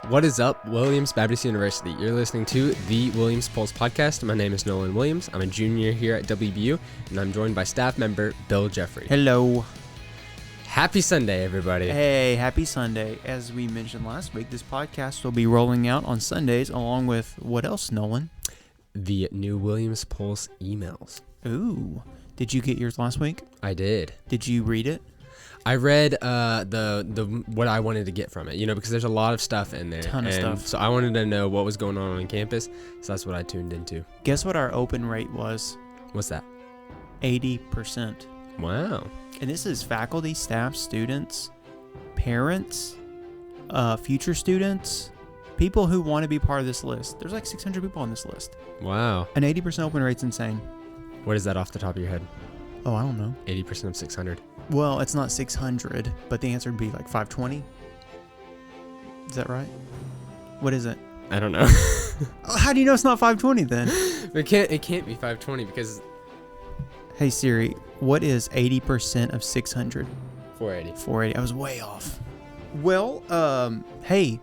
What is up, Williams Baptist University? You're listening to the Williams Pulse podcast. My name is Nolan Williams. I'm a junior here at WBU, and I'm joined by staff member Bill Jeffrey. Hello. Happy Sunday, everybody. Hey, happy Sunday. As we mentioned last week, this podcast will be rolling out on Sundays along with what else, Nolan? The new Williams Pulse emails. Ooh. Did you get yours last week? I did. Did you read it? I read the what I wanted to get from it, because there's a lot of stuff in there. Ton of stuff. So I wanted to know what was going on campus, so that's what I tuned into. Guess what our open rate was? What's that? 80%. Wow. And this is faculty, staff, students, parents, future students, people who want to be part of this list. There's like 600 people on this list. Wow. An 80% open rate's insane. What is that off the top of your head? Oh, I don't know. 80% of 600. Well, it's not 600, but the answer would be like 520. Is that right? What is it? I don't know. How do you know it's not 520 then? It can't be 520 because... Hey Siri, what is 80% of 600? 480. 480. I was way off. Well, hey,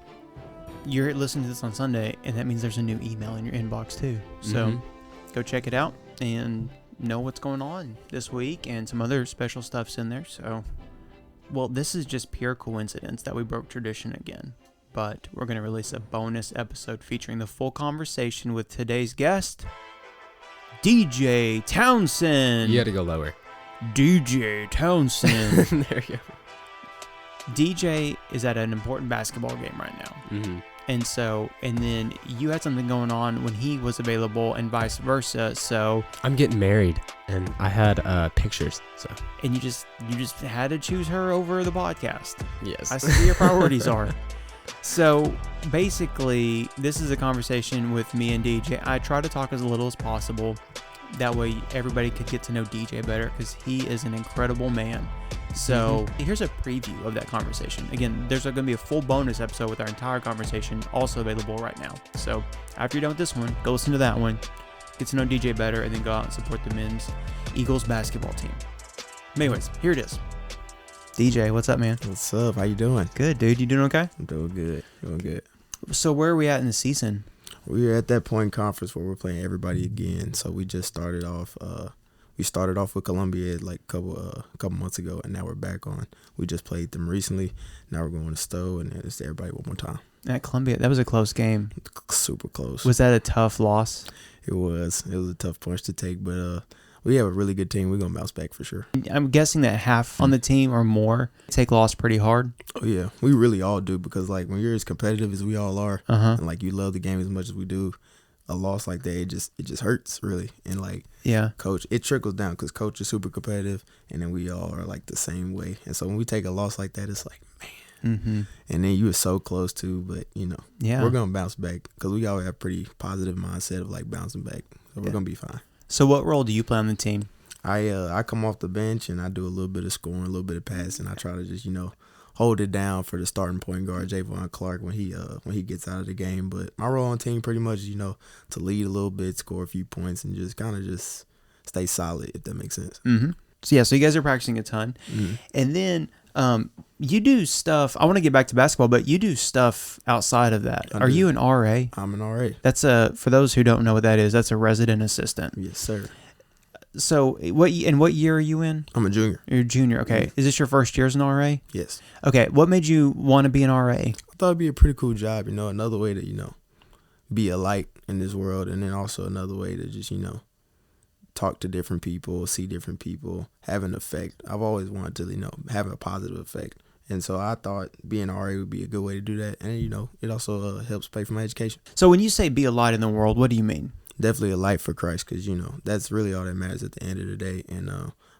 you're listening to this on Sunday, and that means there's a new email in your inbox too. So go check it out and know what's going on this week, and some other special stuff's in there. So, well, this is just pure coincidence that we broke tradition again, but we're going to release a bonus episode featuring the full conversation with today's guest, DJ Townsend. You got to go lower. DJ Townsend. There you go. DJ is at an important basketball game right now. Mm-hmm. And then you had something going on when he was available and vice versa. So I'm getting married, and I had pictures. So and you just had to choose her over the podcast. yes, I see what your priorities are. So basically, this is a conversation with me and DJ. I try to talk as little as possible. That way, everybody could get to know DJ better because he is an incredible man. So here's a preview of that conversation. Again, there's going to be a full bonus episode with our entire conversation also available right now. So after you're done with this one, go listen to that one, get to know DJ better, and then go out and support the men's Eagles basketball team. Anyways, here it is. DJ, what's up, man? What's up? How you doing? Good, dude. You doing okay? I'm doing good. Doing good. So where are we at in the season? We're at that point in conference where we're playing everybody again. So we just started off. We started off with Columbia like a couple months ago, and now we're back on. We just played them recently. Now we're going to Stowe, and it's everybody one more time. At Columbia, that was a close game. Super close. Was that a tough loss? It was. It was a tough punch to take, but we have a really good team. We're gonna bounce back for sure. I'm guessing that half on the team or more take loss pretty hard. Oh yeah, we really all do, because like when you're as competitive as we all are, and like you love the game as much as we do, a loss like that, it just hurts really. And like coach, it trickles down because coach is super competitive, and then we all are like the same way. And so when we take a loss like that, it's like, man. And then you were so close to, but we're gonna bounce back because we all have a pretty positive mindset of like bouncing back, so we're gonna be fine. So what role do you play on the team? I come off the bench and I do a little bit of scoring, a little bit of passing. I try to just hold it down for the starting point guard Javon Clark when he gets out of the game. But my role on the team pretty much to lead a little bit, score a few points, and just kind of just stay solid, if that makes sense. So you guys are practicing a ton, and then you do stuff. I want to get back to basketball, but you do stuff outside of that. Are you an RA? I'm an RA. That's for those who don't know what that is, that's a resident assistant. Yes, sir. So what year are you in? I'm a junior. You're a junior. Okay. Is this your first year as an RA? Yes. Okay. What made you want to be an RA? I thought it'd be a pretty cool job. Another way to be a light in this world, and then also another way to just talk to different people, see different people, have an effect. I've always wanted to have a positive effect. And so I thought being an RA would be a good way to do that. And, it also helps pay for my education. So when you say be a light in the world, what do you mean? Definitely a light for Christ, because, that's really all that matters at the end of the day. And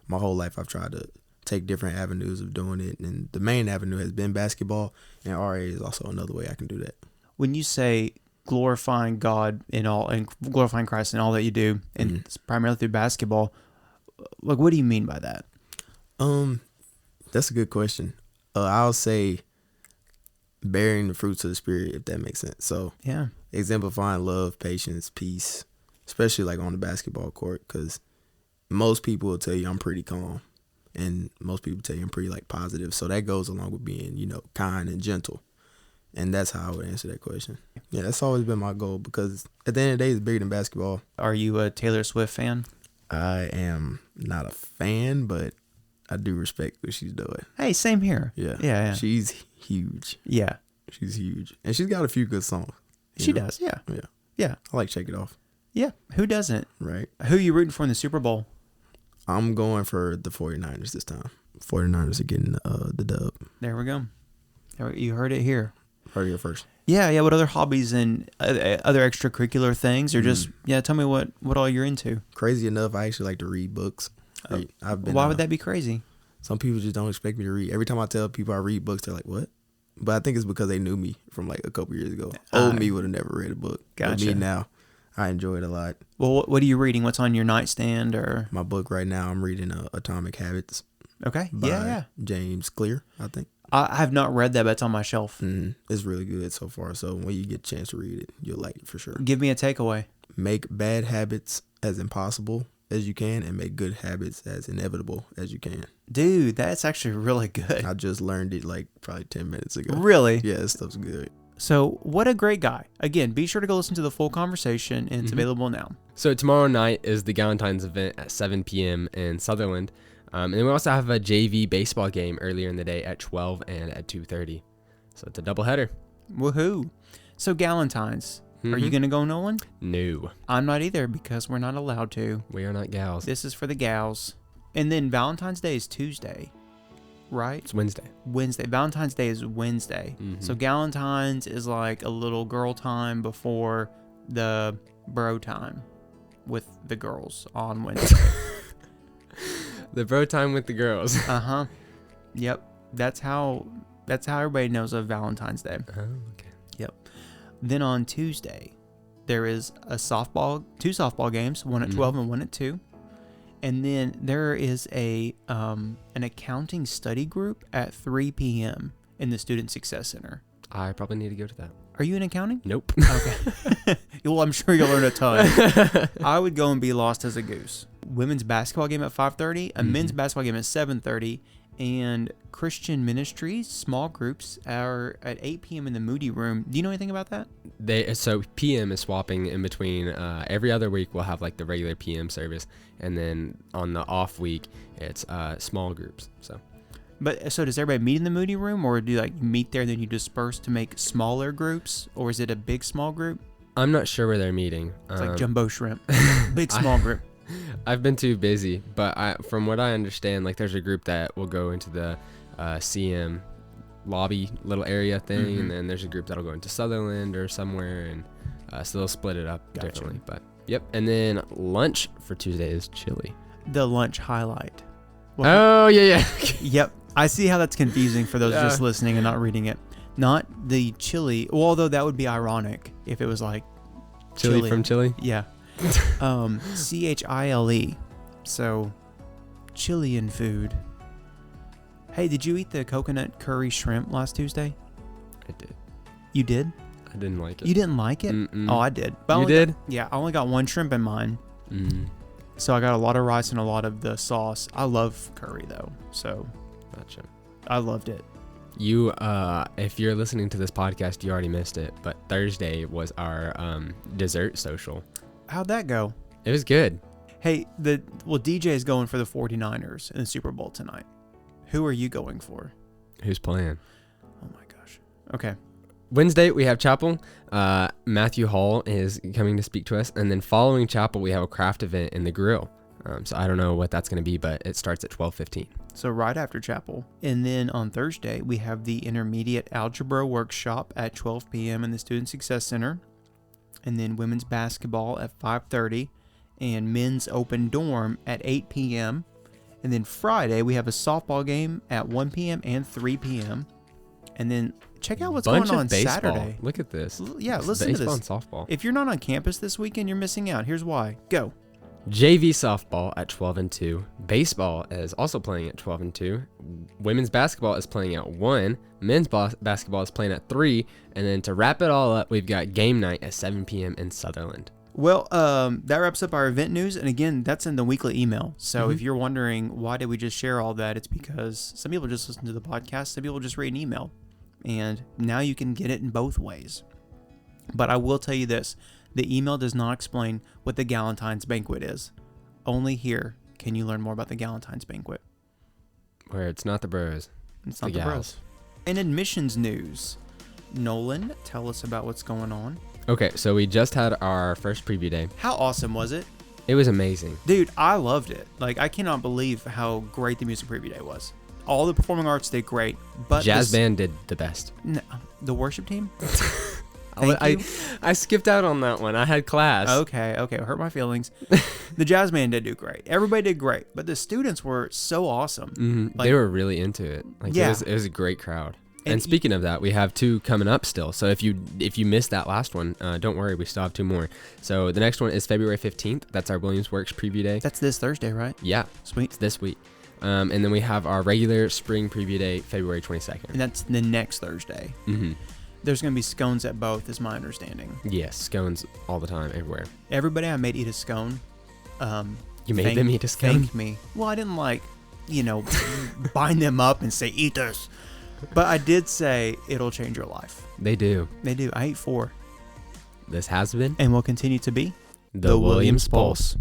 my whole life I've tried to take different avenues of doing it. And the main avenue has been basketball, and RA is also another way I can do that. When you say glorifying God and glorifying Christ in all that you do, and it's primarily through basketball, like what do you mean by that? That's a good question. I'll say bearing the fruits of the Spirit, if that makes sense. So exemplifying love, patience, peace, especially like on the basketball court, because most people will tell you I'm pretty calm, and most people tell you I'm pretty like positive. So that goes along with being, kind and gentle. And that's how I would answer that question. Yeah, that's always been my goal because at the end of the day, it's bigger than basketball. Are you a Taylor Swift fan? I am not a fan, but I do respect what she's doing. Hey, same here. Yeah. She's huge. Yeah. She's huge. And she's got a few good songs. She does, yeah. Yeah. Yeah. I like Shake It Off. Yeah. Who doesn't? Right. Who are you rooting for in the Super Bowl? I'm going for the 49ers this time. 49ers are getting the dub. There we go. You heard it here. Heard it here first. Yeah. What other hobbies and other extracurricular things, or just tell me what all you're into. Crazy enough, I actually like to read books. Why would that be crazy? Some people just don't expect me to read. Every time I tell people I read books, they're like, "What?" But I think it's because they knew me from like a couple years ago. Old me would have never read a book. Gotcha. But me now, I enjoy it a lot. Well, what are you reading? What's on your nightstand or? My book right now, I'm reading Atomic Habits. Okay. By James Clear, I think. I have not read that, but it's on my shelf. Mm-hmm. It's really good so far. So when you get a chance to read it, you'll like it for sure. Give me a takeaway. Make bad habits as impossible as you can and make good habits as inevitable as you can. Dude, that's actually really good. I just learned it like probably 10 minutes ago. Really? Yeah, this stuff's good. So what a great guy. Again, be sure to go listen to the full conversation, and it's available now. So tomorrow night is the Galentine's event at 7 p.m. in Sutherland. And we also have a JV baseball game earlier in the day at 12 and at 2:30. So it's a doubleheader. Woohoo. So Galentine's, are you going to go, Nolan? No. I'm not either because we're not allowed to. We are not gals. This is for the gals. And then Valentine's Day is Tuesday, right? It's Wednesday. Valentine's Day is Wednesday. So Galentine's is like a little girl time before the bro time with the girls on Wednesday. The bro time with the girls. Yep. That's how everybody knows of Valentine's Day. Oh, okay. Yep. Then on Tuesday, there is two softball games, one at 12 and one at 2. And then there is an accounting study group at 3 p.m. in the Student Success Center. I probably need to go to that. Are you in accounting? Nope. Okay. Well, I'm sure you'll learn a ton. I would go and be lost as a goose. Women's basketball game at 5:30, a men's basketball game at 7:30, and Christian Ministries small groups are at 8 p.m. in the Moody Room. Do you know anything about that? So PM is swapping in between. Every other week we'll have like the regular PM service, and then on the off week it's small groups. So does everybody meet in the Moody Room, or do you like meet there and then you disperse to make smaller groups, or is it a big small group? I'm not sure where they're meeting. It's like jumbo shrimp, big small group. I've been too busy, but from what I understand, like there's a group that will go into the CM lobby little area thing, and then there's a group that'll go into Sutherland or somewhere, and so they'll split it up differently. But yep, and then lunch for Tuesday is chili. The lunch highlight. Yeah. Yep, I see how that's confusing for those just listening and not reading it. Not the chili, although that would be ironic if it was like chili from Chile. Yeah. Chile. So, Chilean food. Hey, did you eat the coconut curry shrimp last Tuesday? I did. You did? I didn't like it. You didn't like it? Mm-mm. Oh, I did. You did? I only got one shrimp in mine. So I got a lot of rice and a lot of the sauce. I love curry though, so gotcha. I loved it. You, if you're listening to this podcast, you already missed it, but Thursday was our dessert social. How'd that go? It was good. Hey, DJ is going for the 49ers in the Super Bowl tonight. Who are you going for? Who's playing? Oh my gosh. Okay. Wednesday, we have chapel. Matthew Hall is coming to speak to us. And then following chapel, we have a craft event in the grill. So I don't know what that's going to be, but it starts at 12:15. So right after chapel. And then on Thursday, we have the intermediate algebra workshop at 12 p.m. in the Student Success Center. And then women's basketball at 5:30 and men's open dorm at 8 p.m. And then Friday, we have a softball game at 1 p.m. and 3 p.m. And then check out what's going on Saturday. Look at this. Yeah, listen to this. Baseball and softball. If you're not on campus this weekend, you're missing out. Here's why. Go. JV softball at 12 and 2. Baseball is also playing at 12 and 2. Women's basketball is playing at 1. Men's basketball is playing at 3. And then to wrap it all up, we've got game night at 7 p.m. in Sutherland. Well, that wraps up our event news. And again, that's in the weekly email. So if you're wondering why did we just share all that, it's because some people just listen to the podcast. Some people just read an email. and now you can get it in both ways. But I will tell you this, the email does not explain what the Galentine's Banquet is. Only here can you learn more about the Galentine's Banquet. Where it's not the bros. It's not the bros. In admissions news, Nolan, tell us about what's going on. Okay, so we just had our first preview day. How awesome was it? It was amazing. Dude, I loved it. Like, I cannot believe how great the music preview day was. All the performing arts did great, but jazz band did the best. No, the worship team? I skipped out on that one. I had class. Okay, hurt my feelings. The jazz band did do great. Everybody did great, but the students were so awesome. Mm-hmm. Like, they were really into it. Like, yeah. It was a great crowd. And speaking of that, we have 2 coming up still. So if you missed that last one, don't worry, we still have 2 more. So the next one is February 15th. That's our Williams Works preview day. That's this Thursday, right? Yeah. Sweet. It's this week. And then we have our regular spring preview day, February 22nd. And that's the next Thursday. Mm-hmm. There's going to be scones at both, is my understanding. Yes, scones all the time, everywhere. Everybody I made eat a scone. You made them eat a scone? Thank me. Well, I didn't bind them up and say, eat this. But I did say it'll change your life. They do. They do. I ate 4. This has been and will continue to be the Williams Pulse.